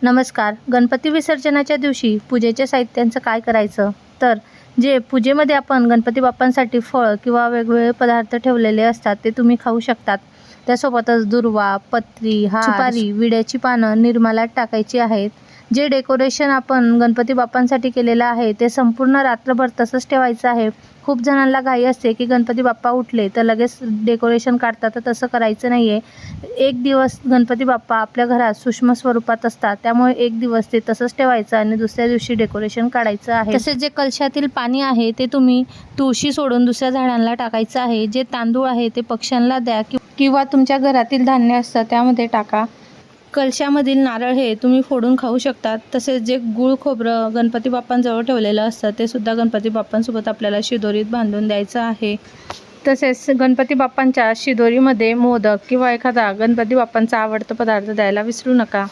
नमस्कार. गणपती विसर्जनाच्या दिवशी पूजेच्या साहित्यांचं काय करायचं? तर जे पूजेमध्ये आपण गणपती बाप्पांसाठी फळ किंवा वेगवेगळे पदार्थ ठेवलेले असतात ते तुम्ही खाऊ शकतात. त्यासोबतच दुर्वा, पत्री, हार, सुपारी, विड्याची पानं निर्माल्यात टाकायची आहेत. जे डेकोरेशन आपण गणपती बाप्पांसाठी केलेलं आहे ते संपूर्ण रात्रभर तसंच ठेवायचं आहे. खूप जणांना घाई असते की गणपती बाप्पा उठले तर लगेच डेकोरेशन काढतात, तर तसं करायचं नाही आहे. एक दिवस गणपती बाप्पा आपल्या घरात सूक्ष्म स्वरूपात असतात, त्यामुळे एक दिवस ते तसंच ठेवायचं आणि दुसऱ्या दिवशी डेकोरेशन काढायचं आहे. तसेच जे कलशातील पाणी आहे ते तुम्ही तुळशी सोडून दुसऱ्या झाडांना टाकायचं आहे. जे तांदूळ आहे ते पक्ष्यांना द्या किंवा तुमच्या घरातील धान्य असतं त्यामध्ये टाका. कलशामधील नारळ हे तुम्ही फोडून खाऊ शकतात. तसेच जे गूळ खोबरं गणपती बाप्पांजवळ ठेवलेलं असतं ते सुद्धा गणपती बाप्पांसोबत आपल्याला शिदोरीत बांधून द्यायचं आहे. तसेच गणपती बाप्पांच्या शिदोरीमध्ये मोदक किंवा एखादा गणपती बाप्पांचा आवडता पदार्थ द्यायला विसरू नका.